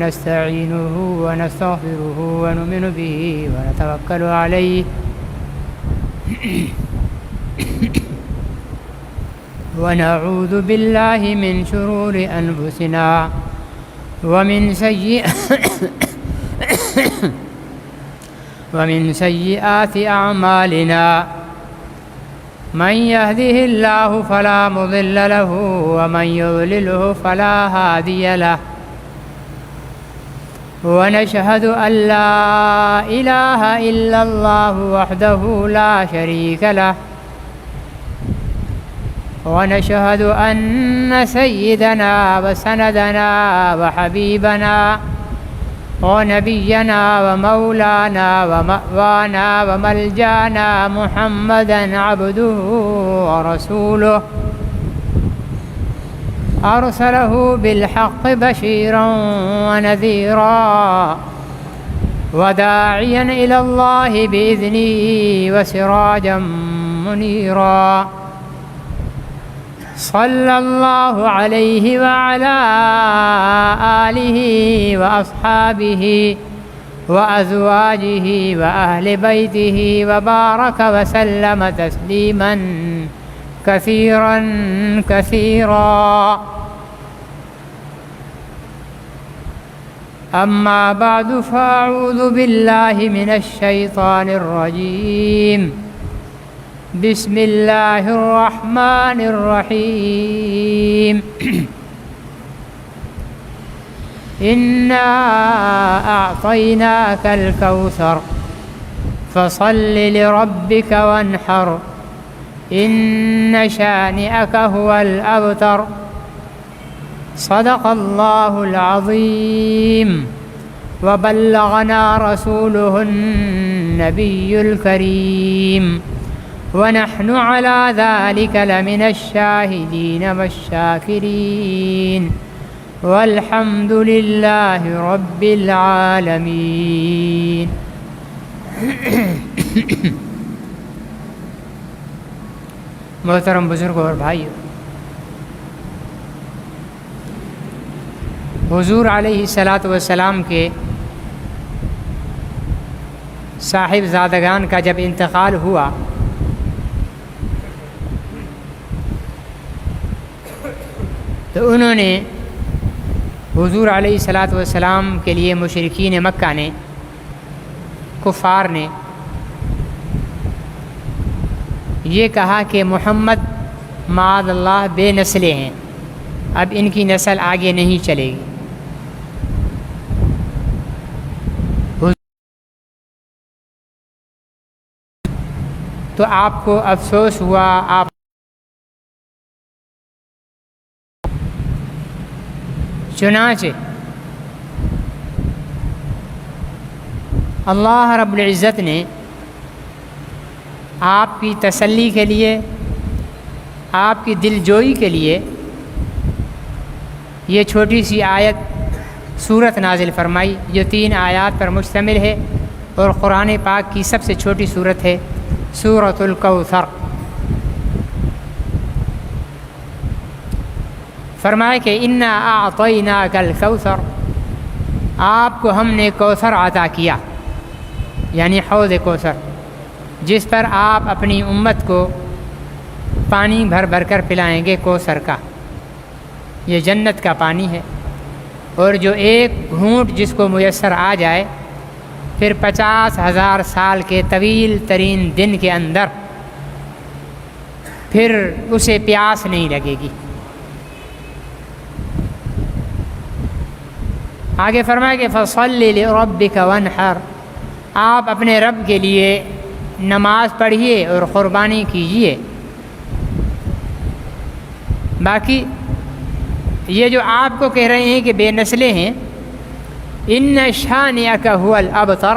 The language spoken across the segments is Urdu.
ونستعينه ونستغفره ونؤمن به ونتوكل عليه ونعوذ بالله من شرور أنفسنا ومن سيئات أعمالنا من يهده الله فلا مضل له ومن يضلله فلا هادي له ونشهد أن لا إله إلا الله وحده لا شريك له ونشهد أن سيدنا وسندنا وحبيبنا ونبينا ومولانا ومأوانا وملجانا محمدا عبده ورسوله أرسله بالحق بشيرا ونذيرا وداعيا إلى الله بإذنه وسراجا منيرا صلى الله عليه وعلى آله وأصحابه وأزواجه وأهل بيته وبارك وسلم تسليما كثيرا كثيرا أما بعد فأعوذ بالله من الشيطان الرجيم بسم الله الرحمن الرحيم إنا أعطيناك الكوثر فصل لربك وانحر إن شانئك هو الأبتر صدق الله العظيم وبلغنا رسوله النبي الكريم ونحن على ذلك لمن الشاهدين والشاكرين والحمد لله رب العالمين محترم بزرگوں اور بھائیو، حضور علیہ الصلاۃ والسلام کے صاحب زادگان کا جب انتقال ہوا تو انہوں نے حضور علیہ الصلاۃ والسلام کے لیے مشرکین مکہ نے، کفار نے یہ کہا کہ محمد معاذ اللہ بے نسلیں ہیں، اب ان کی نسل آگے نہیں چلے گی۔ تو آپ کو افسوس ہوا، آپ چنانچہ اللہ رب العزت نے آپ کی تسلی کے لیے، آپ کی دل جوئی کے لیے یہ چھوٹی سی آیت سورت نازل فرمائی، جو 3 آیات پر مشتمل ہے اور قرآن پاک کی سب سے چھوٹی سورت ہے، سورۃ الکوثر۔ فرمائے کہ انا اعطیناک الکوثر، آپ کو ہم نے کوثر عطا کیا، یعنی حوض کوثر، جس پر آپ اپنی امت کو پانی بھر بھر کر پلائیں گے کوثر کا۔ یہ جنت کا پانی ہے، اور جو ایک گھونٹ جس کو میسر آ جائے پھر 50,000 سال کے طویل ترین دن کے اندر پھر اسے پیاس نہیں لگے گی۔ آگے فرمایا کہ فصل لربک وانحر، آپ اپنے رب کے لیے نماز پڑھیے اور قربانی کیجیے۔ باقی یہ جو آپ کو کہہ رہے ہیں کہ بے نسلیں ہیں، ان شانئک هو الابتر،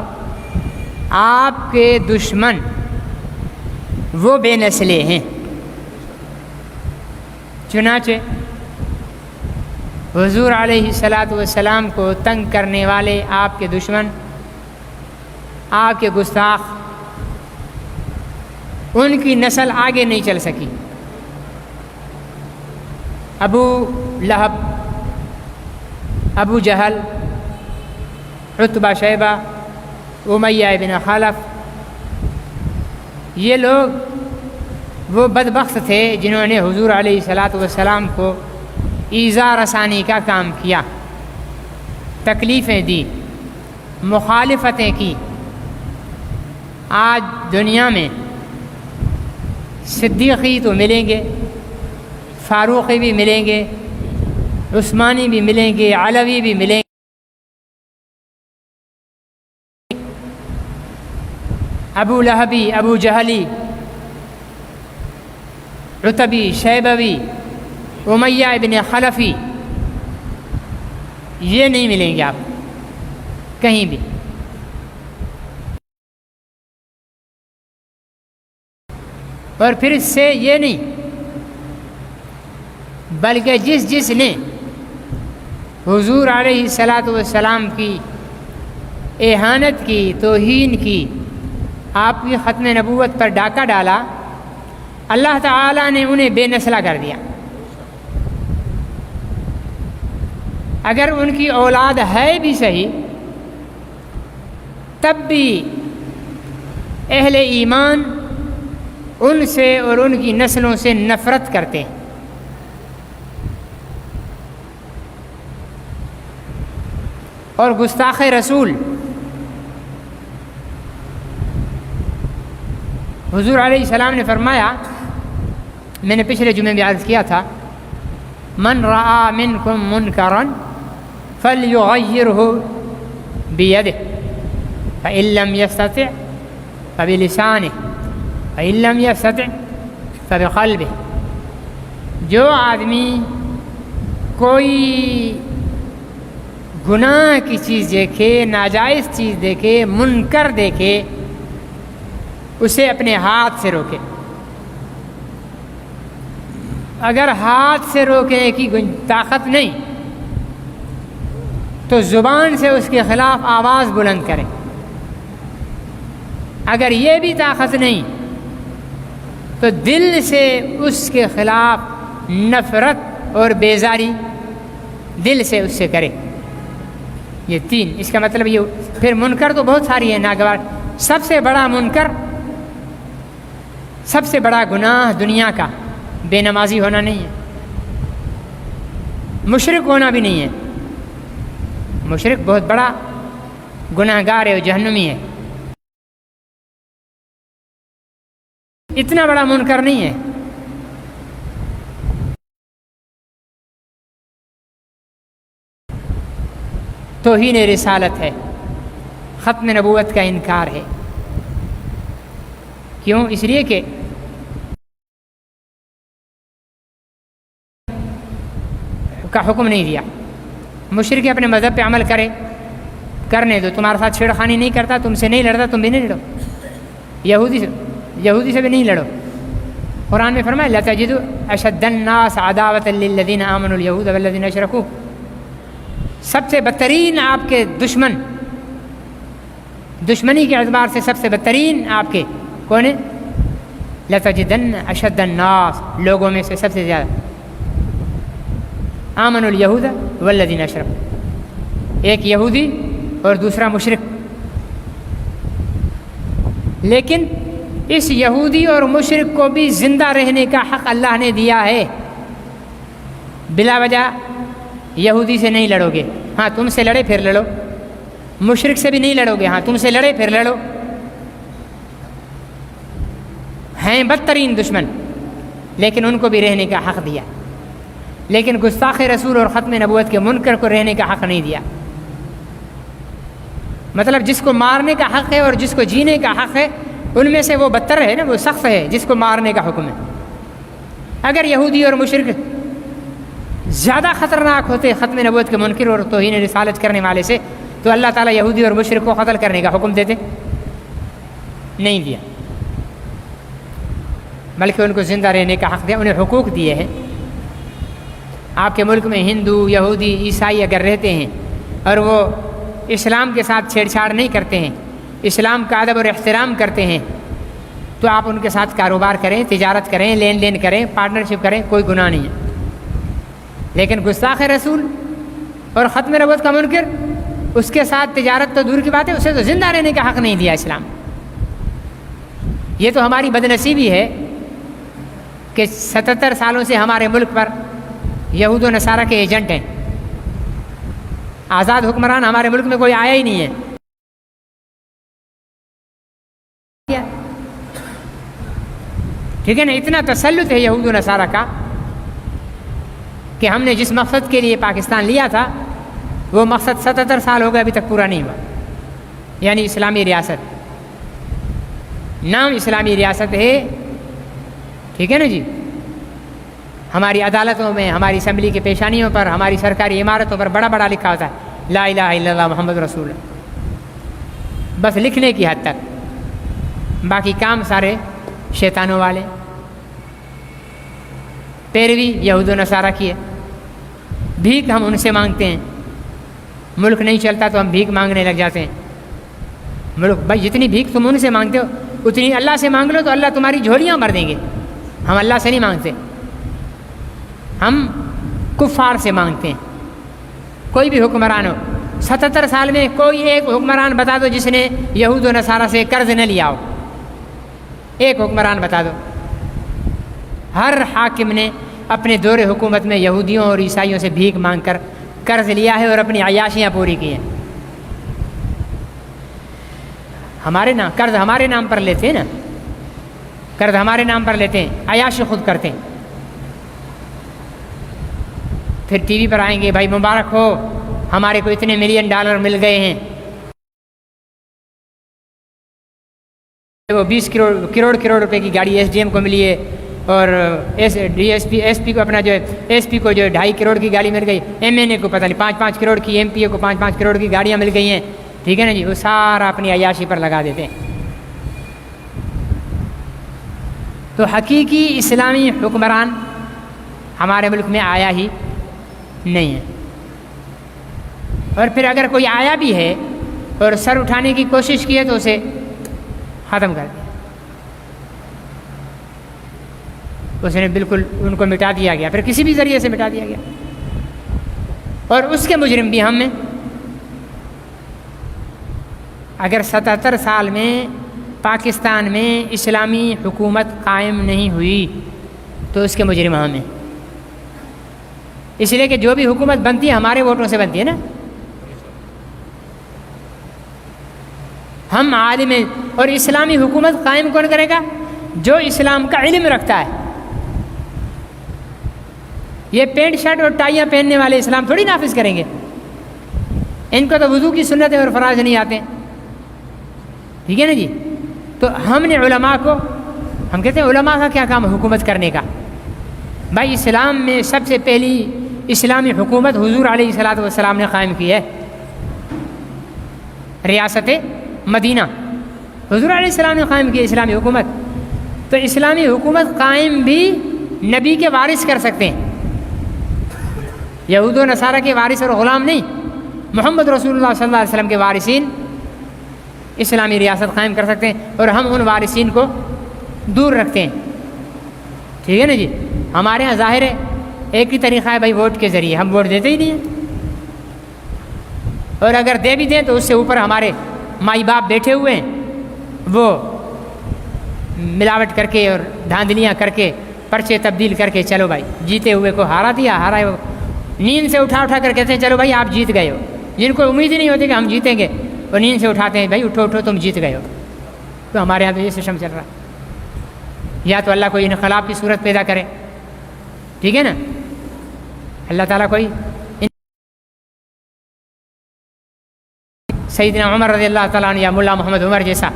آپ کے دشمن وہ بے نسلیں ہیں۔ چنانچہ حضور علیہ الصلاۃ والسلام کو تنگ کرنے والے آپ کے دشمن، آپ کے گستاخ، ان کی نسل آگے نہیں چل سکی۔ ابو لہب، ابو جہل، عتبہ شیبہ امیہ ابن خلف، یہ لوگ وہ بدبخت تھے جنہوں نے حضور علیہ الصلاۃ والسلام کو ایذا رسانی کا کام کیا، تکلیفیں دی، مخالفتیں کی۔ آج دنیا میں صدیقی تو ملیں گے، فاروقی بھی ملیں گے، عثمانی بھی ملیں گے، علوی بھی ملیں گے، ابو لہبی، ابو جہلی، عتبی، شیبوی، امیہ ابن خلفی، یہ نہیں ملیں گے آپ کہیں بھی۔ اور پھر اس سے یہ نہیں بلکہ جس نے حضور علیہ الصلاۃ والسلام کی اہانت کی، توہین کی، آپ کی ختم نبوت پر ڈاکہ ڈالا، اللہ تعالیٰ نے انہیں بے نسلہ کر دیا۔ اگر ان کی اولاد ہے بھی صحیح، تب بھی اہل ایمان ان سے اور ان کی نسلوں سے نفرت کرتے ہیں۔ اور گستاخ رسول حضور علیہ السلام نے فرمایا، میں نے پچھلے جمعے میں عرض کیا تھا، من رأى منکم منکرا فلیغیرہ بیدہ فإن لم یستطع فبلسانہ فإن لم یستطع فبقلبہ۔ جو آدمی کوئی گناہ کی چیز دیکھے، ناجائز چیز دیکھے، منکر دیکھے، اسے اپنے ہاتھ سے روکے۔ اگر ہاتھ سے روکنے کی طاقت نہیں تو زبان سے اس کے خلاف آواز بلند کرے۔ اگر یہ بھی طاقت نہیں تو دل سے اس کے خلاف نفرت اور بیزاری دل سے اس سے کرے۔ یہ تین، اس کا مطلب یہ۔ پھر منکر تو بہت ساری ہے ناگوار۔ سب سے بڑا منکر، سب سے بڑا گناہ دنیا کا بے نمازی ہونا نہیں ہے، مشرک ہونا بھی نہیں ہے۔ مشرک بہت بڑا گناہ گار ہے، جہنمی ہے، اتنا بڑا منکر نہیں ہے۔ توہین رسالت ہے، ختم نبوت کا انکار ہے۔ کیوں؟ اس لیے کہ کا حکم نہیں دیا۔ مشرک اپنے مذہب پہ عمل کرنے دو، تمہارے ساتھ چھیڑ خانی نہیں کرتا، تم سے نہیں لڑتا، تم بھی نہیں لڑو، یہودی سے بھی نہیں لڑو۔ قرآن میں فرمایا لَتَجِدُ أَشَدَّ النَّاسَ عَدَاوَةً لِلَّذِينَ آمَنُوا الْيَهُودَ وَالَّذِينَ أَشْرَكُوا۔ سب سے بدترین آپ کے دشمنی کے اعتبار سے سب سے بدترین آپ کے کون ہے؟ لَتَجِدَنَّ أَشَدَّ النَّاسِ، لوگوں میں سے سب سے زیادہ آمنوا الْيَهُودَ وَالَّذِينَ أَشْرَكُوا، ایک یہودی اور دوسرا مشرک۔ لیکن اس یہودی اور مشرک کو بھی زندہ رہنے کا حق اللہ نے دیا ہے۔ بلا وجہ یہودی سے نہیں لڑو گے، ہاں تم سے لڑے پھر لڑو، مشرک سے بھی نہیں لڑو گے، ہاں تم سے لڑے پھر لڑو، ہیں بدترین دشمن، لیکن ان کو بھی رہنے کا حق دیا۔ لیکن گستاخ رسول اور ختم نبوت کے منکر کو رہنے کا حق نہیں دیا۔ مطلب جس کو مارنے کا حق ہے اور جس کو جینے کا حق ہے، ان میں سے وہ بدتر ہے نا، وہ سخت ہے جس کو مارنے کا حکم ہے۔ اگر یہودی اور مشرک زیادہ خطرناک ہوتے ختم نبوت کے منکر اور توہین رسالت کرنے والے سے، تو اللہ تعالیٰ یہودی اور مشرک کو قتل کرنے کا حکم دیتے نہیں دیا، بلکہ ان کو زندہ رہنے کا حق دیا، انہیں حقوق دیے ہیں۔ آپ کے ملک میں ہندو، یہودی، عیسائی اگر رہتے ہیں اور وہ اسلام کے ساتھ چھیڑ چھاڑ نہیں کرتے ہیں، اسلام کا ادب اور احترام کرتے ہیں، تو آپ ان کے ساتھ کاروبار کریں، تجارت کریں، لین دین کریں، پارٹنرشپ کریں، کوئی گناہ نہیں ہے۔ لیکن گستاخ رسول اور ختم نبوت کا منکر اس کے ساتھ تجارت تو دور کی بات ہے، اسے تو زندہ رہنے کا حق نہیں دیا اسلام۔ یہ تو ہماری بدنصیبی ہے کہ 77 سالوں سے ہمارے ملک پر یہود و نصارہ کے ایجنٹ ہیں۔ آزاد حکمران ہمارے ملک میں کوئی آیا ہی نہیں ہے۔ ٹھیک ہے نا، اتنا تسلط ہے یہود و نصارہ کا کہ ہم نے جس مقصد کے لیے پاکستان لیا تھا وہ مقصد 77 سال ہو گئے ابھی تک پورا نہیں ہوا، یعنی اسلامی ریاست۔ نام اسلامی ریاست ہے، ٹھیک ہے نا جی، ہماری عدالتوں میں، ہماری اسمبلی کے پیشانیوں پر، ہماری سرکاری عمارتوں پر بڑا بڑا لکھا ہوتا ہے لا الہ الا اللہ محمد رسول اللہ، بس لکھنے کی حد تک، باقی کام سارے شیطانوں والے، پیروی یہود و نصارہ کی ہے۔ بھیک ہم ان سے مانگتے ہیں، ملک نہیں چلتا تو ہم بھیک مانگنے لگ جاتے ہیں۔ ملک بھائی جتنی بھیک تم ان سے مانگتے ہو اتنی اللہ سے مانگ لو تو اللہ تمہاری جھولیاں بھر دیں گے۔ ہم اللہ سے نہیں مانگتے، ہم کفار سے مانگتے ہیں۔ کوئی بھی حکمران ہو، 77 سال میں کوئی ایک حکمران بتا دو جس نے یہود و نصارہ سے قرض نہ لیا ہو، ایک حکمران بتا دو۔ ہر حاکم نے اپنے دور حکومت میں یہودیوں اور عیسائیوں سے بھیک مانگ کر قرض لیا ہے اور اپنی عیاشیاں پوری کی ہیں۔ ہمارے نام قرض ہمارے نام پر لیتے ہیں نا، قرض ہمارے نام پر لیتے ہیں، عیاشی خود کرتے ہیں، پھر ٹی وی پر آئیں گے بھائی مبارک ہو ہمارے کو اتنے $1 ملین مل گئے ہیں، وہ 20 کروڑ روپے کی گاڑی ایس ڈی ایم کو ملی ہے، اور ایس پی کو اپنا جو ہے ایس پی کو جو ہے 2.5 کروڑ کی گاڑی مل گئی، ایم این اے کو پتہ نہیں 5 کروڑ کی، ایم پی اے کو 5 کروڑ کی گاڑیاں مل گئی ہیں، ٹھیک ہے نا جی، وہ سارا اپنی عیاشی پر لگا دیتے ہیں۔ تو حقیقی اسلامی حکمران ہمارے ملک میں آیا ہی نہیں ہے، اور پھر اگر کوئی آیا بھی ہے اور سر اٹھانے کی کوشش کی ہے تو اسے ختم کر دیا، اس نے بالکل ان کو مٹا دیا گیا، پھر کسی بھی ذریعے سے مٹا دیا گیا، اور اس کے مجرم بھی ہم ہیں۔ اگر 77 سال میں پاکستان میں اسلامی حکومت قائم نہیں ہوئی تو اس کے مجرم ہم ہیں، اس لیے کہ جو بھی حکومت بنتی ہے ہمارے ووٹوں سے بنتی ہے نا، ہم عالم ہیں۔ اور اسلامی حکومت قائم کون کرے گا؟ جو اسلام کا علم رکھتا ہے۔ یہ پینٹ شرٹ اور ٹائیاں پہننے والے اسلام تھوڑی نافذ کریں گے، ان کو تو وضو کی سنتیں اور فرائض نہیں آتے، ٹھیک ہے نا جی۔ تو ہم نے علماء کو، ہم کہتے ہیں علماء کا کیا کام ہے حکومت کرنے کا؟ بھائی اسلام میں سب سے پہلی اسلامی حکومت حضور علیہ الصلوۃ والسلام نے قائم کی ہے، ریاست مدینہ، حضور علیہ السلام نے قائم کی اسلامی حکومت۔ تو اسلامی حکومت قائم بھی نبی کے وارث کر سکتے ہیں، یہود و نصارہ کے وارث اور غلام نہیں، محمد رسول اللہ صلی اللہ علیہ وسلم کے وارثین اسلامی ریاست قائم کر سکتے ہیں، اور ہم ان وارثین کو دور رکھتے ہیں، ٹھیک ہے نا جی۔ ہمارے ہاں ظاہر ہے ایک ہی طریقہ ہے بھائی ووٹ کے ذریعے، ہم ووٹ دیتے ہی نہیں ہیں، اور اگر دے بھی دیں تو اس سے اوپر ہمارے مائی باپ بیٹھے ہوئے ہیں، وہ ملاوٹ کر کے اور دھاندلیاں کر کے پرچے تبدیل کر کے چلو بھائی جیتے ہوئے کو ہارا دیا، ہارا ہے وہ نیند سے اٹھا کر کہتے ہیں چلو بھائی آپ جیت گئے ہو، جن کو امید ہی نہیں ہوتی کہ ہم جیتیں گے وہ نیند سے اٹھاتے ہیں بھائی اٹھو تم جیت گئے ہو۔ تو ہمارے یہاں تو یہ سسٹم چل رہا ہے، یا تو اللہ کوئی انقلاب کی صورت پیدا کرے، ٹھیک ہے نا، اللہ تعالیٰ کوئی سیدنا عمر رضی اللہ تعالیٰ عنہ یا ملا محمد عمر جیسا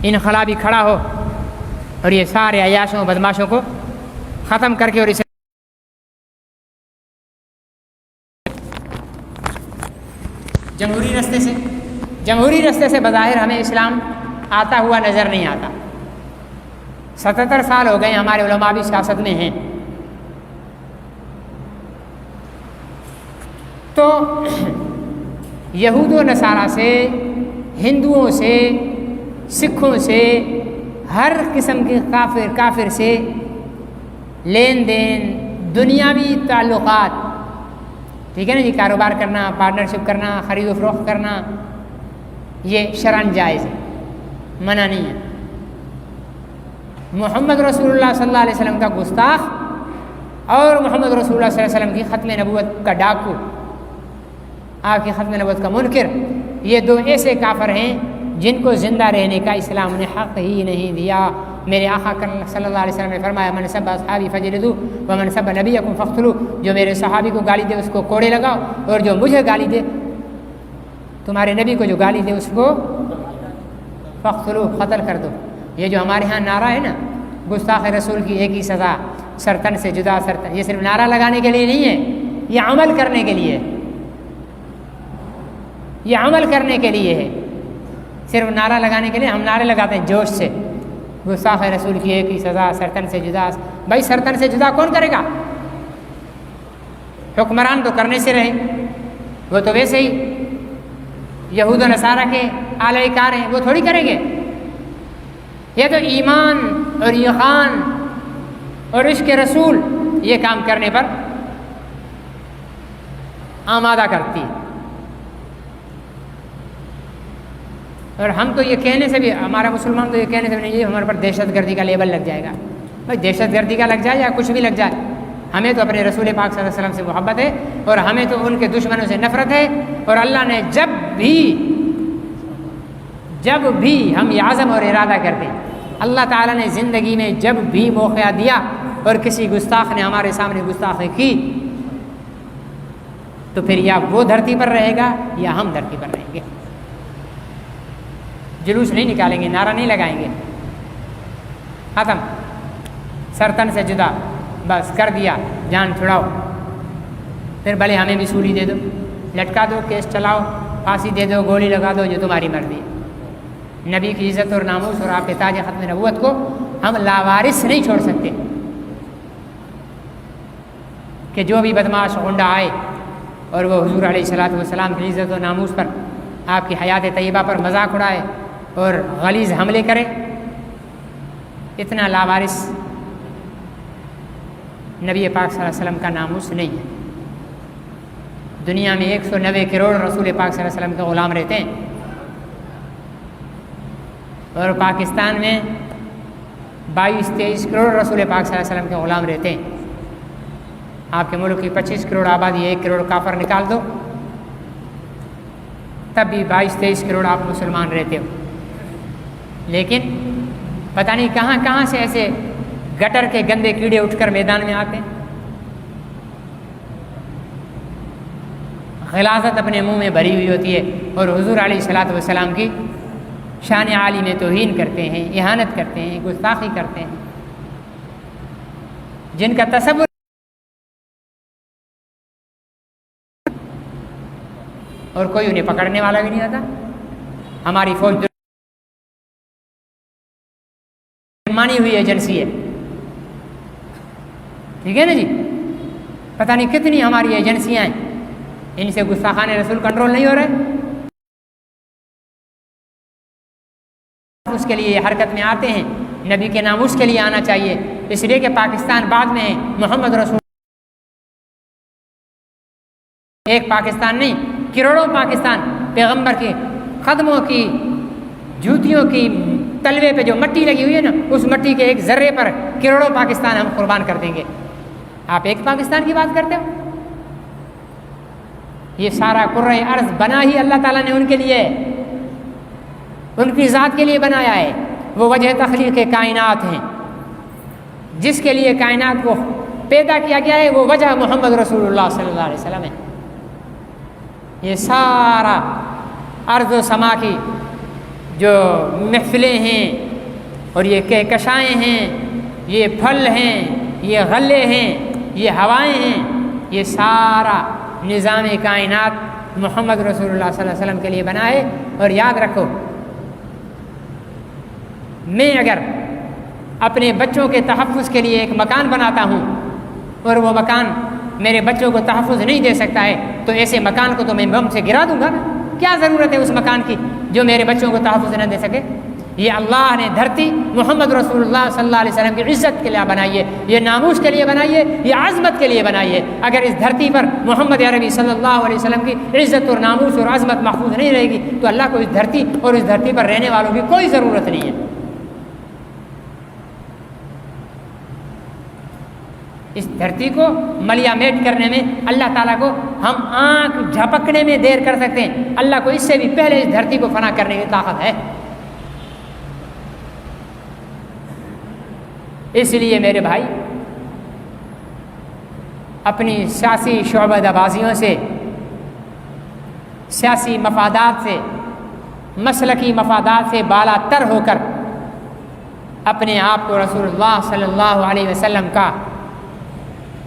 انقلابی کھڑا ہو اور یہ سارے عیاشوں بدماشوں کو ختم کر کے اور اسے جمہوری رستے سے بظاہر ہمیں اسلام آتا ہوا نظر نہیں آتا۔ 77 سال ہو گئے ہمارے علماء بھی سیاست میں ہیں، تو یہود و نصارہ سے، ہندوؤں سے، سکھوں سے، ہر قسم کے کافر سے لین دین، دنیاوی تعلقات، ٹھیک ہے نا جی. کاروبار کرنا، پارٹنرشپ کرنا، خرید و فروخت کرنا، یہ شرعاً جائز ہے، منع نہیں ہے. محمد رسول اللہ صلی اللہ علیہ وسلم کا گستاخ اور محمد رسول اللہ صلی اللہ علیہ وسلم کی ختم نبوت کا ڈاکو، آپ کی ختم نبوت کا منکر، یہ دو ایسے کافر ہیں جن کو زندہ رہنے کا اسلام نے حق ہی نہیں دیا. میرے آقا صلی اللہ علیہ وسلم نے فرمایا من سب اصحابی فجلدوا ومن سب نبیکم فاقتلوا، جو میرے صحابی کو گالی دے اس کو کوڑے لگاؤ، اور جو مجھے گالی دے، تمہارے نبی کو جو گالی دے اس کو فاقتلوا، قتل کر دو. یہ جو ہمارے ہاں نعرہ ہے نا، گستاخ رسول کی ایک ہی سزا، سرتن سے جدا سرتن، یہ صرف نعرہ لگانے کے لیے نہیں ہے، یہ عمل کرنے کے لیے، یہ عمل کرنے کے لیے ہے. صرف نعرہ لگانے کے لیے ہم نعرے لگاتے ہیں جوش سے، گستاخ رسول کی ایک ہی سزا، سرتن سے جدا. بھائی سرتن سے جدا کون کرے گا؟ حکمران تو کرنے سے رہے، وہ تو ویسے ہی یہود و نصارہ کے اعلی کار ہیں، وہ تھوڑی کریں گے. یہ تو ایمان اور یقین اور عشق رسول یہ کام کرنے پر آمادہ کرتی ہے. اور ہم تو یہ کہنے سے بھی، ہمارا مسلمان تو یہ کہنے سے بھی نہیں، یہ ہمارے پر دہشت گردی کا لیبل لگ جائے گا. بھائی دہشت گردی کا لگ جائے یا کچھ بھی لگ جائے، ہمیں تو اپنے رسول پاک صلی اللہ علیہ وسلم سے محبت ہے، اور ہمیں تو ان کے دشمنوں سے نفرت ہے. اور اللہ نے جب بھی ہم یہ عزم اور ارادہ کرتے ہیں، اللہ تعالیٰ نے زندگی میں جب بھی موقع دیا اور کسی گستاخ نے ہمارے سامنے گستاخی کی، تو پھر یا وہ دھرتی پر رہے گا یا ہم دھرتی پر رہیں گے. جلوس نہیں نکالیں گے، نعرہ نہیں لگائیں گے، ختم، سرتن سے جدا، بس کر دیا، جان چھڑاؤ. پھر بھلے ہمیں بھی سولی دے دو، لٹکا دو، کیس چلاؤ، پھانسی دے دو، گولی لگا دو، جو تمہاری مرضی. نبی کی عزت اور ناموس اور آپ کے تاج ختم نبوت کو ہم لاوارث نہیں چھوڑ سکتے کہ جو بھی بدماش غنڈہ آئے اور وہ حضور علیہ الصلوۃ والسلام کی عزت و ناموس پر، آپ کی حیات طیبہ پر مذاق اڑائے اور غلیظ حملے کرے. اتنا لاوارث نبی پاک صلی اللہ علیہ وسلم کا ناموس نہیں ہے. دنیا میں 190 کروڑ رسول پاک صلی اللہ علیہ وسلم کے غلام رہتے ہیں، اور پاکستان میں 22-23 کروڑ رسول پاک صلی اللہ علیہ وسلم کے غلام رہتے ہیں. آپ کے ملک کی 25 کروڑ آبادی، 1 کروڑ کافر نکال دو، تب بھی 22-23 کروڑ آپ مسلمان رہتے ہو. لیکن پتہ نہیں کہاں کہاں سے ایسے گٹر کے گندے کیڑے اٹھ کر میدان میں آتے ہیں، غلاظت اپنے منہ میں بھری ہوئی ہوتی ہے، اور حضور علیہ الصلوۃ والسلام کی شان عالی میں توہین کرتے ہیں، اہانت کرتے ہیں، گستاخی کرتے ہیں، جن کا تصور اور کوئی انہیں پکڑنے والا بھی نہیں رہتا. ہماری فوج مانی ہوئی ایجنسی ہے، ٹھیک ہے نا جی. پتہ نہیں کتنی ہماری ایجنسیاں ہیں، ان سے گستاخان رسول کنٹرول نہیں ہو رہے. اس کے لیے حرکت میں آتے ہیں، نبی کے ناموس کے لیے آنا چاہیے، اس لیے کہ پاکستان بعد میں ہے، محمد رسول ایک پاکستان نہیں، کروڑوں پاکستان پیغمبر کے قدموں کی، جوتیوں کی تلوے پہ جو مٹی لگی ہوئی ہے نا، اس مٹی کے ایک ذرے پر کروڑوں پاکستان ہم قربان کر دیں گے. آپ ایک پاکستان کی بات کرتے ہو؟ یہ سارا کرۂ ارض بنا ہی اللہ تعالیٰ نے ان کے لیے، ان کی ذات کے لیے بنایا ہے. وہ وجہ تخلیق کائنات ہیں، جس کے لیے کائنات کو پیدا کیا گیا ہے، وہ وجہ محمد رسول اللہ صلی اللہ علیہ وسلم ہے. یہ سارا ارض و سما کی جو محفلیں ہیں اور یہ کہکشائیں ہیں، یہ پھل ہیں، یہ غلے ہیں، یہ ہوائیں ہیں، یہ سارا نظام کائنات محمد رسول اللہ صلی اللہ علیہ وسلم کے لیے بنا ہے. اور یاد رکھو، میں اگر اپنے بچوں کے تحفظ کے لیے ایک مکان بناتا ہوں اور وہ مکان میرے بچوں کو تحفظ نہیں دے سکتا ہے، تو ایسے مکان کو تو میں بم سے گرا دوں گا نا. کیا ضرورت ہے اس مکان کی جو میرے بچوں کو تحفظ نہ دے سکے؟ یہ اللہ نے دھرتی محمد رسول اللہ صلی اللہ علیہ وسلم کی عزت کے لیے بنائی ہے، یہ ناموس کے لیے بنائی ہے، یہ عظمت کے لیے بنائی ہے۔ اگر اس دھرتی پر محمد عربی صلی اللہ علیہ وسلم کی عزت اور ناموس اور عظمت محفوظ نہیں رہے گی تو اللہ کو اس دھرتی اور اس دھرتی پر رہنے والوں کی کوئی ضرورت نہیں ہے۔ اس دھرتی کو ملیا میٹ کرنے میں اللہ تعالیٰ کو ہم آنکھ جھپکنے میں دیر کر سکتے ہیں، اللہ کو اس سے بھی پہلے اس دھرتی کو فنا کرنے کی طاقت ہے۔ اس لیے میرے بھائی اپنی سیاسی شعبہ بازیوں سے، سیاسی مفادات سے، مسلکی مفادات سے بالا تر ہو کر اپنے آپ کو رسول اللہ صلی اللہ علیہ وسلم کا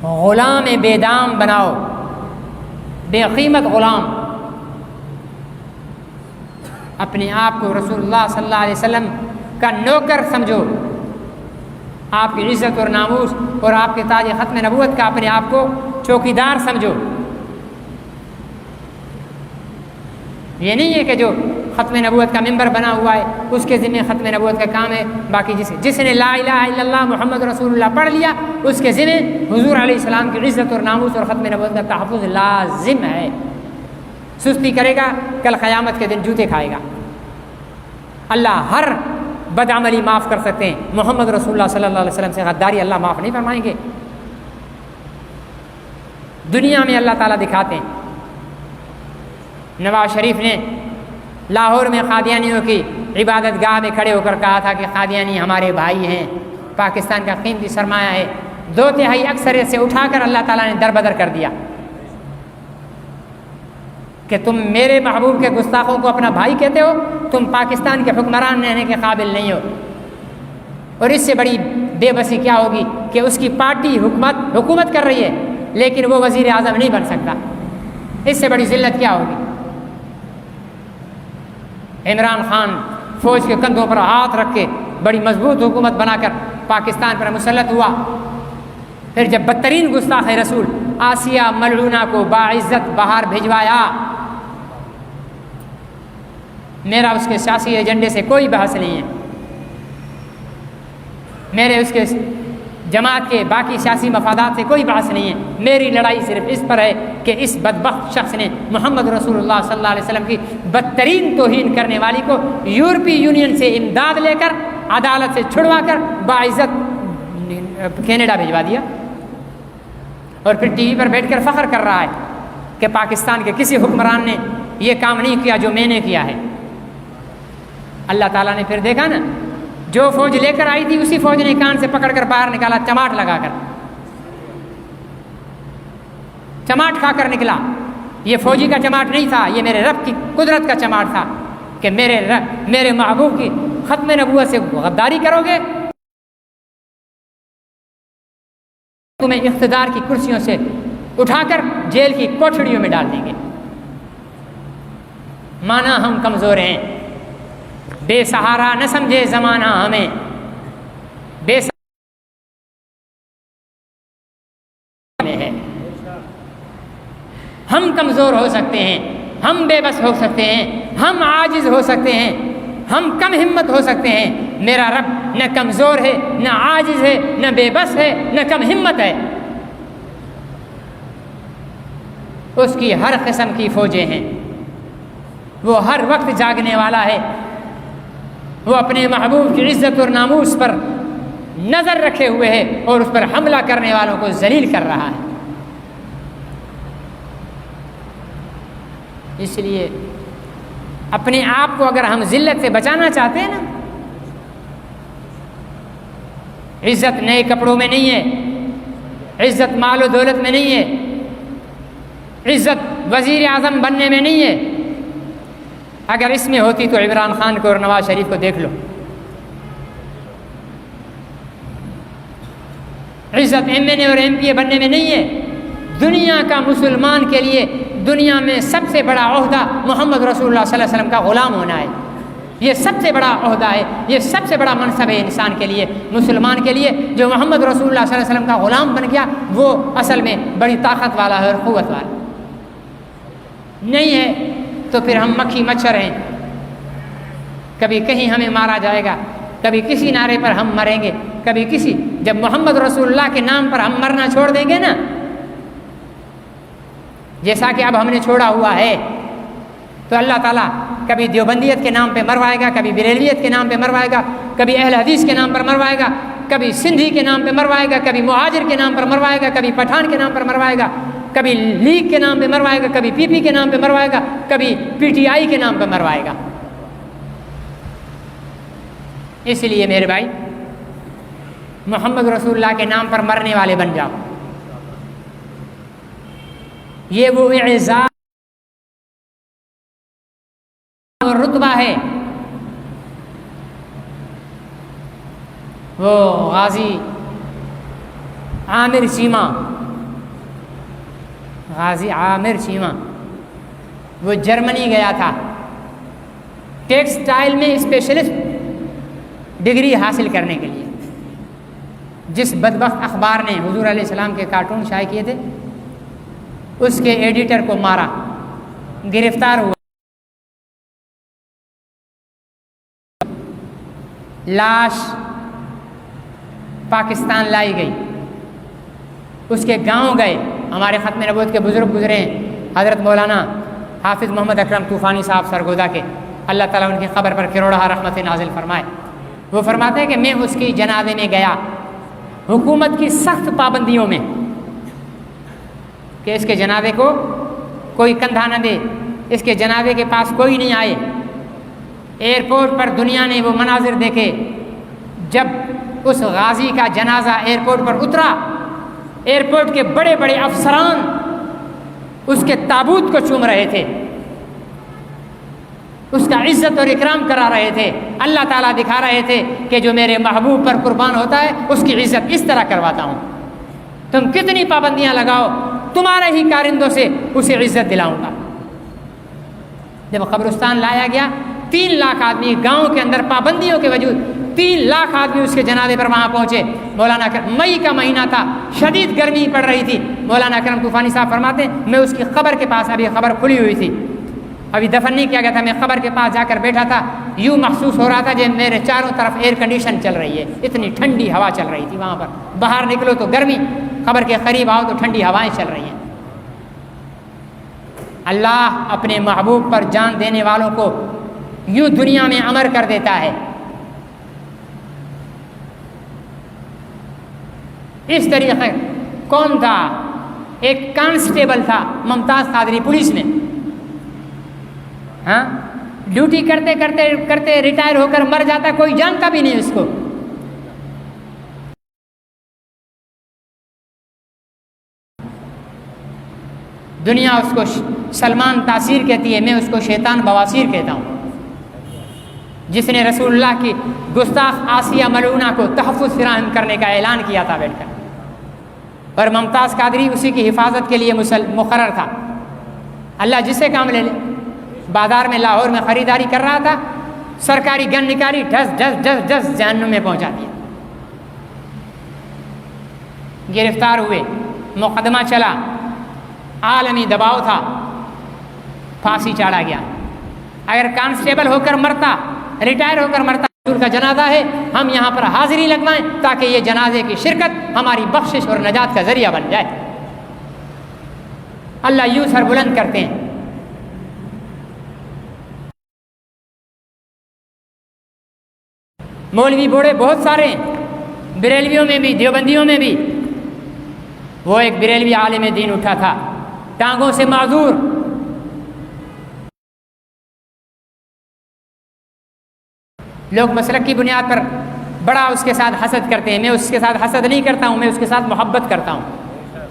غلام بے دام بناؤ، بے قیمت غلام۔ اپنے آپ کو رسول اللہ صلی اللہ علیہ وسلم کا نوکر سمجھو، آپ کی عزت اور ناموس اور آپ کے تاج ختم نبوت کا اپنے آپ کو چوکیدار سمجھو۔ یہ نہیں ہے کہ جو ختم نبوت کا ممبر بنا ہوا ہے اس کے ذمہ ختم نبوت کا کام ہے، باقی جس نے لا الہ الا اللہ محمد رسول اللہ پڑھ لیا اس کے ذمہ حضور علیہ السلام کی عزت اور ناموس اور ختم نبوت کا تحفظ لازم ہے۔ سستی کرے گا کل قیامت کے دن جوتے کھائے گا۔ اللہ ہر بدعملی معاف کر سکتے ہیں، محمد رسول اللہ صلی اللہ علیہ وسلم سے غداری اللہ معاف نہیں فرمائیں گے۔ دنیا میں اللہ تعالیٰ دکھاتے ہیں۔ نواز شریف نے لاہور میں قادیانیوں کی عبادت گاہ میں کھڑے ہو کر کہا تھا کہ قادیانی ہمارے بھائی ہیں، پاکستان کا قیمتی سرمایہ ہے۔ 2/3 اکثریت سے اٹھا کر اللہ تعالیٰ نے دربدر کر دیا کہ تم میرے محبوب کے گستاخوں کو اپنا بھائی کہتے ہو، تم پاکستان کے حکمران رہنے کے قابل نہیں ہو۔ اور اس سے بڑی بے بسی کیا ہوگی کہ اس کی پارٹی حکومت کر رہی ہے لیکن وہ وزیر اعظم نہیں بن سکتا۔ اس سے بڑی ذلت کیا ہوگی؟ عمران خان فوج کے کندھوں پر ہاتھ رکھ کے بڑی مضبوط حکومت بنا کر پاکستان پر مسلط ہوا، پھر جب بدترین گستاخ رسول آسیہ ملعونہ کو باعزت باہر بھجوایا۔ میرا اس کے سیاسی ایجنڈے سے کوئی بحث نہیں ہے، میرے اس کے جماعت کے باقی سیاسی مفادات سے کوئی بحث نہیں ہے۔ میری لڑائی صرف اس پر ہے کہ اس بدبخت شخص نے محمد رسول اللہ صلی اللہ علیہ وسلم کی بدترین توہین کرنے والی کو یورپی یونین سے امداد لے کر عدالت سے چھڑوا کر باعزت کینیڈا بھجوا دیا، اور پھر ٹی وی پر بیٹھ کر فخر کر رہا ہے کہ پاکستان کے کسی حکمران نے یہ کام نہیں کیا جو میں نے کیا ہے۔ اللہ تعالیٰ نے پھر دیکھا نا، جو فوج لے کر آئی تھی اسی فوج نے کان سے پکڑ کر باہر نکالا، چماٹ لگا کر، چماٹ کھا کر نکلا۔ یہ فوجی کا چماٹ نہیں تھا، یہ میرے رب کی قدرت کا چماٹ تھا کہ میرے محبوب کی ختم نبوت سے غداری کرو گے، تمہیں اقتدار کی کرسیوں سے اٹھا کر جیل کی کوٹھڑیوں میں ڈال دیں گے۔ مانا ہم کمزور ہیں، بے سہارا نہ سمجھے زمانہ ہمیں، بے سہارا ہے۔ ہم کمزور ہو سکتے ہیں، ہم بے بس ہو سکتے ہیں، ہم عاجز ہو سکتے ہیں، ہم کم ہمت ہو سکتے ہیں۔ میرا رب نہ کمزور ہے، نہ عاجز ہے، نہ بے بس ہے، نہ کم ہمت ہے۔ اس کی ہر قسم کی فوجیں ہیں، وہ ہر وقت جاگنے والا ہے، وہ اپنے محبوب کی عزت اور ناموس پر نظر رکھے ہوئے ہے اور اس پر حملہ کرنے والوں کو ذلیل کر رہا ہے۔ اس لیے اپنے آپ کو اگر ہم ذلت سے بچانا چاہتے ہیں نا، عزت نئے کپڑوں میں نہیں ہے، عزت مال و دولت میں نہیں ہے، عزت وزیر اعظم بننے میں نہیں ہے۔ اگر اس میں ہوتی تو عمران خان کو اور نواز شریف کو دیکھ لو۔ عزت ایم این اے اور ایم پی اے بننے میں نہیں ہے۔ دنیا کا مسلمان کے لیے دنیا میں سب سے بڑا عہدہ محمد رسول اللہ صلی اللہ علیہ وسلم کا غلام ہونا ہے۔ یہ سب سے بڑا عہدہ ہے، یہ سب سے بڑا منصب ہے انسان کے لیے، مسلمان کے لیے۔ جو محمد رسول اللہ صلی اللہ علیہ وسلم کا غلام بن گیا وہ اصل میں بڑی طاقت والا ہے اور قوت والا نہیں ہے، تو پھر ہم مکھی مچھر ہیں۔ کبھی کہیں ہمیں مارا جائے گا، کبھی کسی نعرے پر ہم مریں گے، کبھی کسی، جب محمد رسول اللہ کے نام پر ہم مرنا چھوڑ دیں گے نا، جیسا کہ اب ہم نے چھوڑا ہوا ہے، تو اللہ تعالیٰ کبھی دیوبندیت کے نام پہ مروائے گا، کبھی بریلویت کے نام پہ مروائے گا، کبھی اہل حدیث کے نام پر مروائے گا، کبھی سندھی کے نام پہ مروائے گا، کبھی مہاجر کے نام پر مروائے گا، کبھی پٹھان کے نام پر مروائے گا، کبھی لیگ کے نام پہ مروائے گا، کبھی پی پی کے نام پہ مروائے گا، کبھی پی ٹی آئی کے نام پہ مروائے گا۔ اس لیے میرے بھائی، محمد رسول اللہ کے نام پر مرنے والے بن جاؤ۔ یہ وہ اعزاز اور رتبہ ہے، وہ غازی عامر چیمہ، غازی عامر چیمہ وہ جرمنی گیا تھا، ٹیکسٹائل میں اسپیشلسٹ ڈگری حاصل کرنے کے لیے۔ جس بدبخت اخبار نے حضور علیہ السلام کے کارٹون شائع کیے تھے، اس کے ایڈیٹر کو مارا، گرفتار ہوا، لاش پاکستان لائی گئی، اس کے گاؤں گئے۔ ہمارے ختم نبوت کے بزرگ گزرے ہیں، حضرت مولانا حافظ محمد اکرم طوفانی صاحب سرگودا کے، اللہ تعالیٰ ان کی قبر پر کروڑہ رحمت نازل فرمائے۔ وہ فرماتے ہیں کہ میں اس کی جنازے میں گیا، حکومت کی سخت پابندیوں میں، کہ اس کے جنازے کو کوئی کندھا نہ دے، اس کے جنازے کے پاس کوئی نہیں آئے۔ ایئرپورٹ پر دنیا نے وہ مناظر دیکھے، جب اس غازی کا جنازہ ایئرپورٹ پر اترا، ایئرپورٹ کے بڑے بڑے افسران اس کے تابوت کو چوم رہے تھے، اس کا عزت اور اکرام کرا رہے تھے۔ اللہ تعالیٰ دکھا رہے تھے کہ جو میرے محبوب پر قربان ہوتا ہے اس کی عزت اس طرح کرواتا ہوں، تم کتنی پابندیاں لگاؤ، تمہارے ہی کارندوں سے اسے عزت دلاؤں گا۔ جب قبرستان لایا گیا، 3 لاکھ آدمی گاؤں کے اندر پابندیوں کے وجود 3 لاکھ آدمی اس کے جنازے پر وہاں پہنچے۔ مولانا مئی کا مہینہ تھا، شدید گرمی پڑ رہی تھی۔ مولانا اکرم طوفانی صاحب فرماتے ہیں میں اس کی قبر کے پاس، ابھی قبر کھلی ہوئی تھی، ابھی دفن نہیں کیا گیا تھا، میں قبر کے پاس جا کر بیٹھا تھا، یوں محسوس ہو رہا تھا کہ میرے چاروں طرف ایئر کنڈیشن چل رہی ہے، اتنی ٹھنڈی ہوا چل رہی تھی وہاں پر۔ باہر نکلو تو گرمی، قبر کے قریب آؤ تو ٹھنڈی ہوائیں چل رہی ہیں۔ اللہ اپنے محبوب پر جان دینے والوں کو یوں دنیا میں امر کر دیتا ہے۔ اس طریقے کون تھا؟ ایک کانسٹیبل تھا ممتاز قادری پولیس میں، ہاں، ڈیوٹی کرتے کرتے کرتے ریٹائر ہو کر مر جاتا، کوئی جانتا بھی نہیں اس کو۔ دنیا اس کو سلمان تاثیر کہتی ہے، میں اس کو شیطان بواسیر کہتا ہوں، جس نے رسول اللہ کی گستاخ آسیہ ملعونہ کو تحفظ فراہم کرنے کا اعلان کیا تھا بیٹھ کر، اور ممتاز قادری اسی کی حفاظت کے لیے مقرر تھا۔ اللہ جسے کام لے لے۔ بازار میں لاہور میں خریداری کر رہا تھا، سرکاری گن نکالی، ڈس ڈس ڈس ڈس جہنم میں پہنچا دیا۔ گرفتار ہوئے، مقدمہ چلا، عالمی دباؤ تھا، پھانسی چڑھا گیا۔ اگر کانسٹیبل ہو کر مرتا، ریٹائر ہو کر مرتا، حضور کا جنازہ ہے، ہم یہاں پر حاضری لگوائیں تاکہ یہ جنازے کی شرکت ہماری بخشش اور نجات کا ذریعہ بن جائے۔ اللہ یوں سر بلند کرتے ہیں۔ مولوی بوڑھے بہت سارے ہیں، بریلویوں میں بھی، دیوبندیوں میں بھی۔ وہ ایک بریلوی عالم دین اٹھا تھا، ٹانگوں سے معذور، لوگ مسلک کی بنیاد پر بڑا اس کے ساتھ حسد کرتے ہیں۔ میں اس کے ساتھ حسد نہیں کرتا ہوں، میں اس کے ساتھ محبت کرتا ہوں،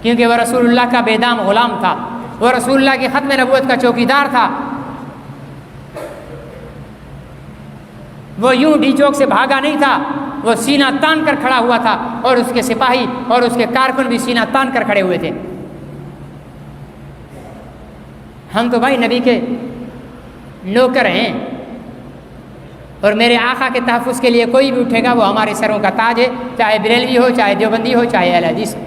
کیونکہ وہ رسول اللہ کا بے دام غلام تھا، وہ رسول اللہ کی ختم نبوت کا چوکیدار تھا۔ وہ یوں ڈی چوک سے بھاگا نہیں تھا، وہ سینہ تان کر کھڑا ہوا تھا، اور اس کے سپاہی اور اس کے کارکن بھی سینہ تان کر کھڑے ہوئے تھے۔ ہم تو بھائی نبی کے نوکر ہیں، اور میرے آقا کے تحفظ کے لیے کوئی بھی اٹھے گا وہ ہمارے سروں کا تاج ہے، چاہے بریلوی ہو، چاہے دیوبندی ہو، چاہے اہل حدیث ہو۔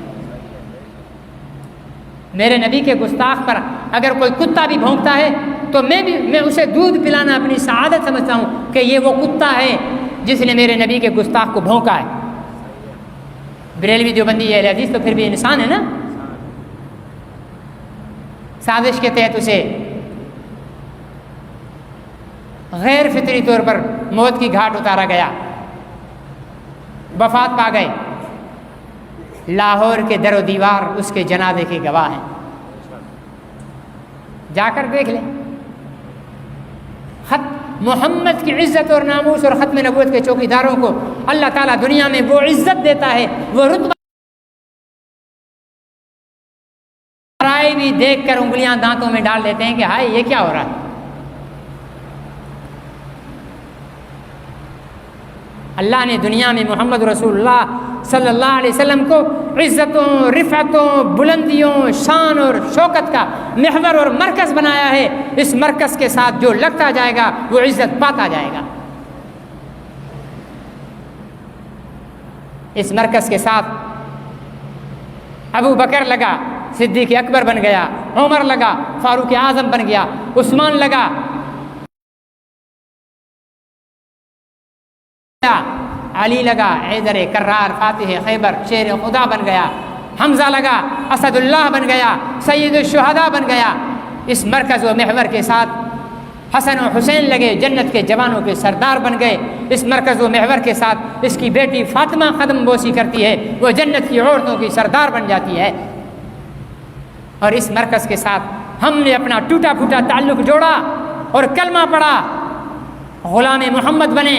میرے نبی کے گستاخ پر اگر کوئی کتا بھی بھونکتا ہے تو میں اسے دودھ پلانا اپنی سعادت سمجھتا ہوں کہ یہ وہ کتا ہے جس نے میرے نبی کے گستاخ کو بھونکا ہے۔ بریلوی دیوبندی اہل حدیث تو پھر بھی انسان ہے نا، سازش کے تحت اسے غیر فطری طور پر موت کی گھاٹ اتارا گیا، وفات پا گئے۔ لاہور کے در و دیوار اس کے جنازے کے گواہ ہیں، جا کر دیکھ لیں۔ محمد کی عزت اور ناموس اور ختم نبوت کے چوکیداروں کو اللہ تعالیٰ دنیا میں وہ عزت دیتا ہے، وہ رتبہ رائے بھی دیکھ کر انگلیاں دانتوں میں ڈال دیتے ہیں کہ ہائے یہ کیا ہو رہا ہے۔ اللہ نے دنیا میں محمد رسول اللہ صلی اللہ علیہ وسلم کو عزتوں، رفعتوں، بلندیوں، شان اور شوکت کا محور اور مرکز بنایا ہے۔ اس مرکز کے ساتھ جو لگتا جائے گا وہ عزت پاتا جائے گا۔ اس مرکز کے ساتھ ابو بکر لگا، صدیق اکبر بن گیا، عمر لگا، فاروق اعظم بن گیا، عثمان لگا، علی لگا، حیدر کرار فاتح خیبر شیر خدا بن گیا، حمزہ لگا، اسد اللہ بن گیا، سید الشہداء بن گیا۔ اس مرکز و محور کے ساتھ حسن و حسین لگے، جنت کے جوانوں کے سردار بن گئے۔ اس مرکز و محور کے ساتھ اس کی بیٹی فاطمہ قدم بوسی کرتی ہے، وہ جنت کی عورتوں کی سردار بن جاتی ہے۔ اور اس مرکز کے ساتھ ہم نے اپنا ٹوٹا پھوٹا تعلق جوڑا اور کلمہ پڑھا، غلام محمد بنے،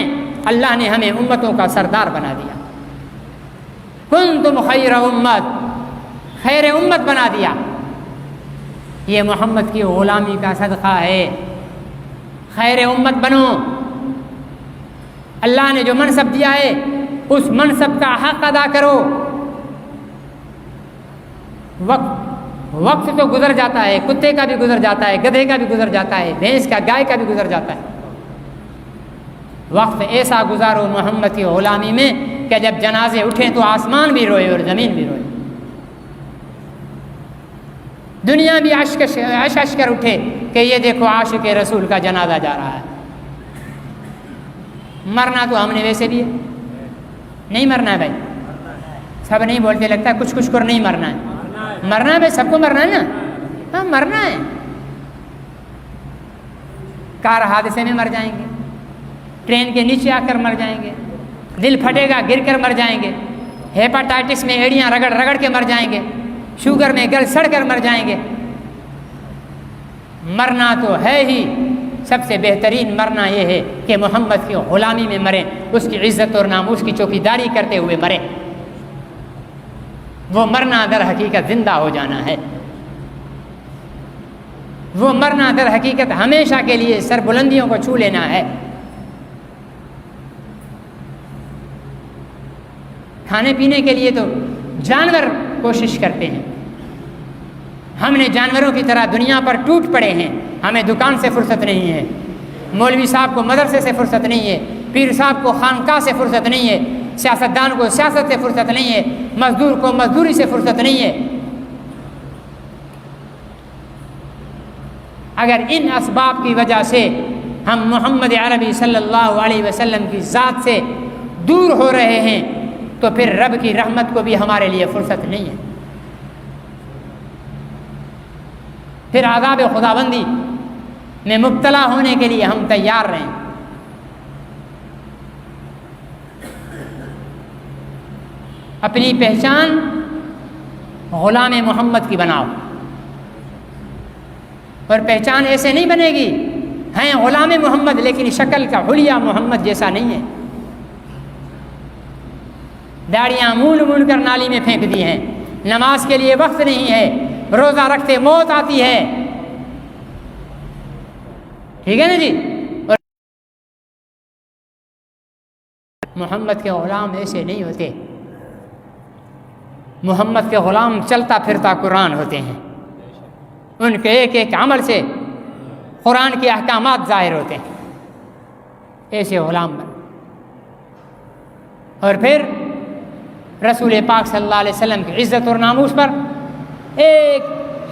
اللہ نے ہمیں امتوں کا سردار بنا دیا۔ کنتم خیر امت، خیر امت بنا دیا۔ یہ محمد کی غلامی کا صدقہ ہے۔ خیر امت بنو۔ اللہ نے جو منصب دیا ہے اس منصب کا حق ادا کرو۔ وقت تو گزر جاتا ہے، کتے کا بھی گزر جاتا ہے، گدھے کا بھی گزر جاتا ہے، بھینس کا، گائے کا بھی گزر جاتا ہے۔ وقت ایسا گزارو محمد کی غلامی میں کہ جب جنازے اٹھیں تو آسمان بھی روئے اور زمین بھی روئے، دنیا بھی اشک کر اٹھے کہ یہ دیکھو عاشق رسول کا جنازہ جا رہا ہے۔ مرنا تو ہم نے ویسے بھی ہے، نہیں مرنا ہے بھائی، سب نہیں بولتے، لگتا ہے کچھ کر نہیں مرنا ہے۔ مرنا ہے بھائی، سب کو مرنا ہے نا، ہاں مرنا ہے۔ کار حادثے میں مر جائیں گے، ٹرین کے نیچے آ کر مر جائیں گے، دل پھٹے گا گر کر مر جائیں گے، ہیپاٹائٹس میں ایڑیاں رگڑ رگڑ کے مر جائیں گے، شوگر میں گل سڑ کر مر جائیں گے۔ مرنا تو ہے ہی، سب سے بہترین مرنا یہ ہے کہ محمد کی غلامی میں مریں، اس کی عزت اور ناموس کی چوکیداری کرتے ہوئے مریں۔ وہ مرنا در حقیقت زندہ ہو جانا ہے، وہ مرنا در حقیقت ہمیشہ کے لیے سر بلندیوں کو چھو لینا ہے۔ کھانے پینے کے لیے تو جانور کوشش کرتے ہیں، ہم نے جانوروں کی طرح دنیا پر ٹوٹ پڑے ہیں۔ ہمیں دکان سے فرصت نہیں ہے، مولوی صاحب کو مدرسے سے فرصت نہیں ہے، پیر صاحب کو خانقاہ سے فرصت نہیں ہے، سیاستدان کو سیاست سے فرصت نہیں ہے، مزدور کو مزدوری سے فرصت نہیں ہے۔ اگر ان اسباب کی وجہ سے ہم محمد عربی صلی اللہ علیہ وسلم کی ذات سے دور ہو رہے ہیں تو پھر رب کی رحمت کو بھی ہمارے لیے فرصت نہیں ہے، پھر عذاب خداوندی میں مبتلا ہونے کے لیے ہم تیار رہیں۔ اپنی پہچان غلام محمد کی بناؤ، اور پہچان ایسے نہیں بنے گی، ہیں غلام محمد لیکن شکل کا حلیہ محمد جیسا نہیں ہے، داڑیاں مون کر نالی میں پھینک دی ہیں، نماز کے لیے وقت نہیں ہے، روزہ رکھتے موت آتی ہے، ٹھیک ہے نا جی۔ اور محمد کے غلام ایسے نہیں ہوتے، محمد کے غلام چلتا پھرتا قرآن ہوتے ہیں، ان کے ایک ایک عمل سے قرآن کے احکامات ظاہر ہوتے ہیں، ایسے غلام بن۔ اور پھر رسول پاک صلی اللہ علیہ وسلم کی عزت اور ناموس پر ایک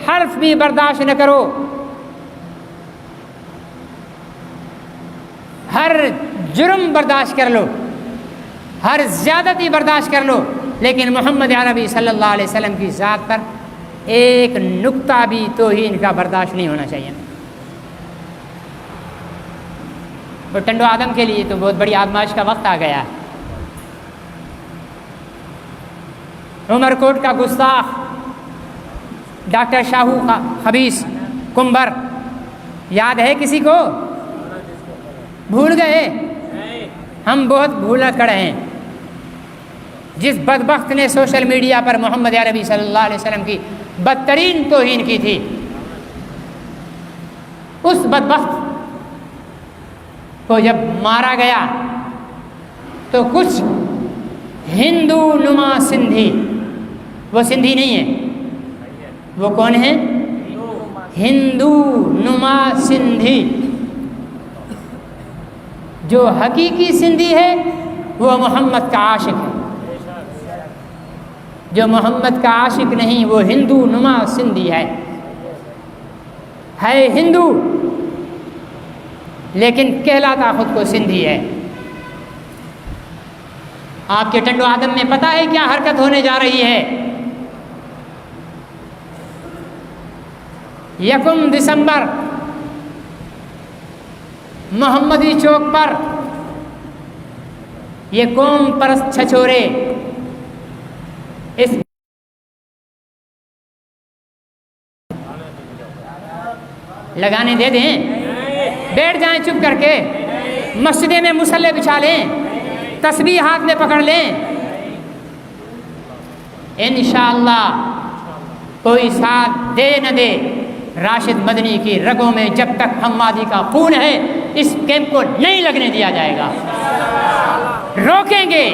حرف بھی برداشت نہ کرو، ہر جرم برداشت کر لو، ہر زیادتی برداشت کر لو، لیکن محمد عربی صلی اللہ علیہ وسلم کی ذات پر ایک نقطہ بھی توہین کا برداشت نہیں ہونا چاہیے۔ وہ ٹنڈو آدم کے لیے تو بہت بڑی آزمائش کا وقت آ گیا ہے۔ عمر کوٹ کا گستاخ ڈاکٹر شاہو خبیث کمبر، یاد ہے کسی کو؟ بھول گئے؟ ہم بہت بھولا کڑے ہیں۔ جس بدبخت نے سوشل میڈیا پر محمد عربی صلی اللہ علیہ وسلم کی بدترین توہین کی تھی، اس بدبخت کو جب مارا گیا تو کچھ ہندو نما سندھی، وہ سندھی نہیں ہے، وہ کون ہے؟ ہندو نما سندھی۔ جو حقیقی سندھی ہے وہ محمد کا عاشق ہے، جو محمد کا عاشق نہیں وہ ہندو نما سندھی ہے ہندو لیکن کہلاتا خود کو سندھی ہے۔ آپ کے ٹنڈو آدم میں پتہ ہے کیا حرکت ہونے جا رہی ہے؟ 1 دسمبر محمدی چوک پر یہ قوم پرست چھچورے اس لگانے دے دیں، بیٹھ جائیں چپ کر کے، مسجدیں میں مصلے بچھا لیں، تسبیح ہاتھ میں پکڑ لیں، انشاءاللہ کوئی ساتھ دے نہ دے، راشد مدنی کی رگوں میں جب تک حمادی کا خون ہے اس کیمپ کو نہیں لگنے دیا جائے گا۔ روکیں گے،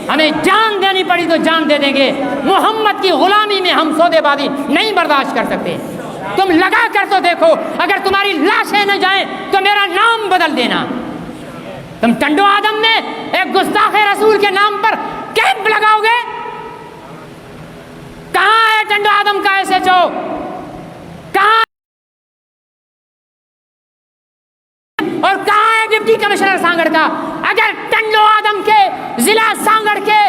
ہمیں جان دینی پڑی تو جان دے دیں گے، محمد کی غلامی میں ہم سودے بازی نہیں برداشت کر سکتے۔ تم لگا کر تو دیکھو، اگر تمہاری لاشیں نہ جائیں تو میرا نام بدل دینا۔ تم ٹنڈو آدم میں ایک گستاخ رسول کے نام پر کیمپ لگاؤ گے؟ کہاں ہے ٹنڈو آدم کا SHO؟ کہاں اور کہاں ہے ڈپٹی کمشنر سانگڑ کا؟ اگر ٹنڈو آدم کے ضلع سانگڑ کے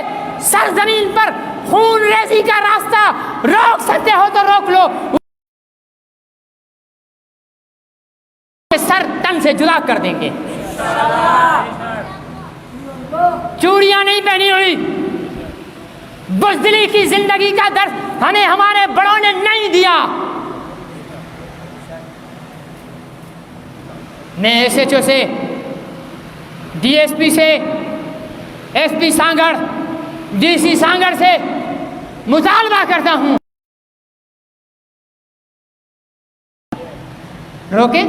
سرزمین پر خون ریزی کا راستہ روک سکتے ہو تو روک لو، سر تن سے جدا کر دیں گے۔ چوڑیاں نہیں پہنی ہوئی، بزدلی کی زندگی کا درس ہمیں ہمارے بڑوں نے نہیں دیا۔ میں SHO سے، DSP سے، SP سانگڑ، DC سانگڑ سے مطالبہ کرتا ہوں، روکیں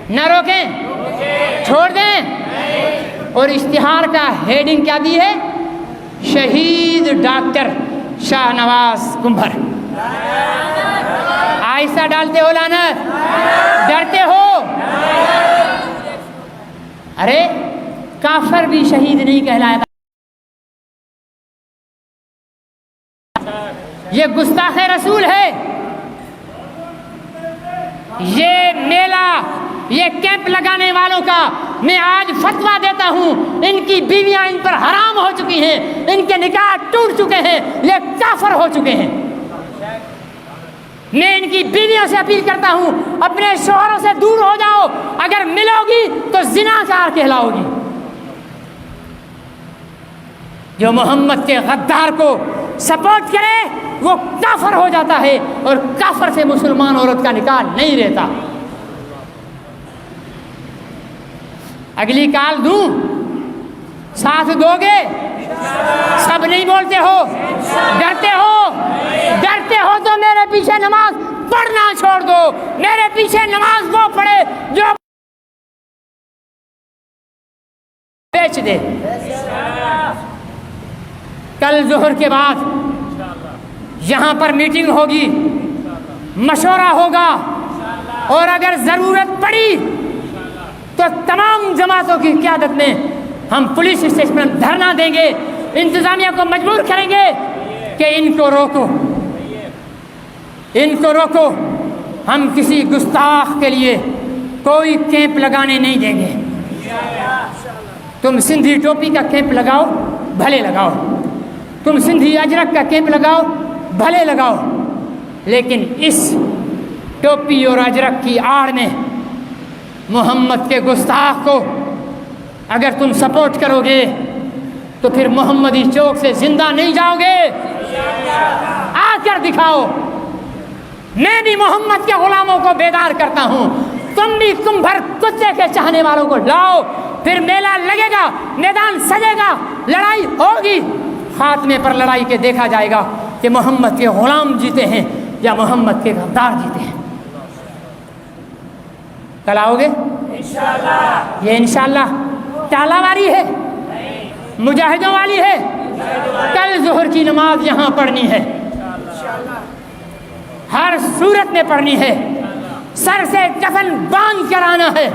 نہ روکیں، چھوڑ دیں۔ اور اشتہار کا ہیڈنگ کیا دی ہے؟ شہید ڈاکٹر شاہ نواز کمبھر۔ آہستہ ڈالتے ہو لعنت، ڈرتے ہو؟ ارے کافر بھی شہید نہیں کہلاتا، یہ گستاخ رسول ہے۔ یہ میلہ، یہ کیمپ لگانے والوں کا میں آج فتویٰ دیتا ہوں، ان کی بیویاں ان پر حرام ہو چکی ہیں، ان کے نکاح ٹوٹ چکے ہیں، یہ کافر ہو چکے ہیں۔ میں ان کی بیویوں سے اپیل کرتا ہوں، اپنے شوہروں سے دور ہو جاؤ، اگر ملو گی تو زناکار کہلاؤ گی۔ جو محمد کے غدار کو سپورٹ کرے وہ کافر ہو جاتا ہے، اور کافر سے مسلمان عورت کا نکاح نہیں رہتا۔ اگلی کال دوں، ساتھ دو گے؟ سب نہیں بولتے ہو، ڈرتے ہو؟ ڈرتے ہو تو میرے پیچھے نماز پڑھنا چھوڑ دو، میرے پیچھے نماز وہ پڑھے جو بیچ دے۔ کل ظہر کے بعد یہاں پر میٹنگ ہوگی، مشورہ ہوگا، اور اگر ضرورت پڑی تو تمام جماعتوں کی قیادت میں ہم پولیس اسٹیشن پر دھرنا دیں گے، انتظامیہ کو مجبور کریں گے کہ ان کو روکو، ان کو روکو۔ ہم کسی گستاخ کے لیے کوئی کیمپ لگانے نہیں دیں گے۔ تم سندھی ٹوپی کا کیمپ لگاؤ، بھلے لگاؤ، تم سندھی اجرک کا کیمپ لگاؤ، بھلے لگاؤ، لیکن اس ٹوپی اور اجرک کی آڑ میں محمد کے گستاخ کو اگر تم سپورٹ کرو گے تو پھر محمدی چوک سے زندہ نہیں جاؤ گے۔ آ کر دکھاؤ، میں بھی محمد کے غلاموں کو بیدار کرتا ہوں، تم بھی تم بھر کتے کے چاہنے والوں کو لاؤ، پھر میلہ لگے گا، میدان سجے گا، لڑائی ہوگی، خاتمے پر لڑائی کے دیکھا جائے گا کہ محمد کے غلام جیتے ہیں یا محمد کے غدار جیتے ہیں۔ کل آؤ گے انشاءاللہ؟ یہ انشاءاللہ ٹالا واری ہے، مجاہدوں والی ہے۔ کل ظہر کی نماز یہاں پڑھنی ہے، ہر صورت میں پڑھنی ہے، سر سے کفن باندھ کر آنا ہے،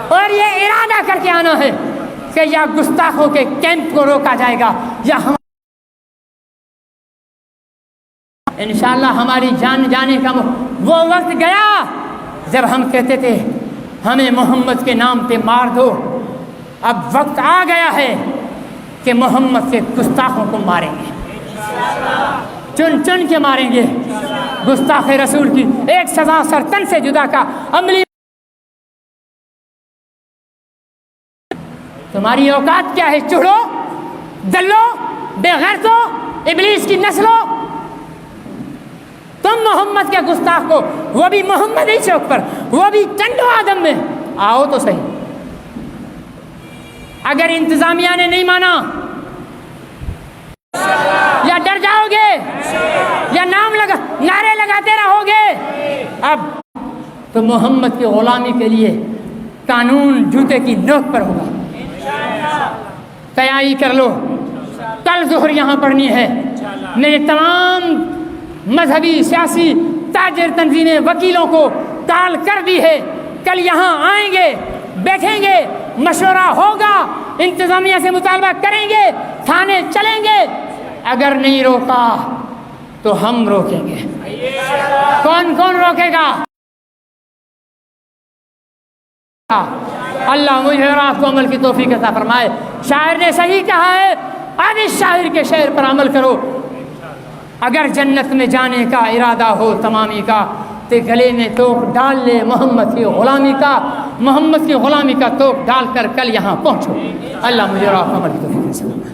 اور یہ ارادہ کر کے آنا ہے کہ یا گستاخوں کے کیمپ کو روکا جائے گا یا ہم انشاءاللہ ہماری جان جانے کا وہ وقت گیا جب ہم کہتے تھے ہمیں محمد کے نام پہ مار دو۔ اب وقت آ گیا ہے کہ محمد کے گستاخوں کو ماریں گے، چن چن کے ماریں گے۔ گستاخ رسول کی ایک سزا سر تن سے جدا کا عملی۔ تمہاری اوقات کیا ہے؟ چڑھو، دلو، بے غیرتو، ابلیس کی نسلو، تم محمد کے گستاخ کو، وہ بھی محمدی چوک پر، وہ بھی ٹنڈو آدم میں، آؤ تو صحیح۔ اگر انتظامیہ نے نہیں مانا یا ڈر جاؤ گے یا نعرے لگاتے رہو گے، اب تو محمد کی غلامی کے لیے قانون جوتے کی نوک پر ہوگا۔ تیاری کر لو، کل ظہر یہاں پڑھنی ہے۔ میرے تمام مذہبی، سیاسی، تاجر تنظیمیں، وکیلوں کو کال کر دی ہے، کل یہاں آئیں گے، بیٹھیں گے، مشورہ ہوگا، انتظامیہ سے مطالبہ کریں گے، تھانے چلیں گے۔ اگر نہیں روکا تو ہم روکیں گے۔ کون کون روکے گا؟ اللہ مجھے اور آپ کو عمل کی توفیق عطا فرمائے۔ شاعر نے صحیح کہا ہے، اب اس شاعر کے شعر پر عمل کرو۔ اگر جنت میں جانے کا ارادہ ہو تمامی کا، تو گلے میں توق ڈال لے محمد کی غلامی کا، محمد کی غلامی کا توق ڈال کر کل یہاں پہنچو۔ اللہ مجھے اور آپ کو عمل کی توفیق عطا فرمائے۔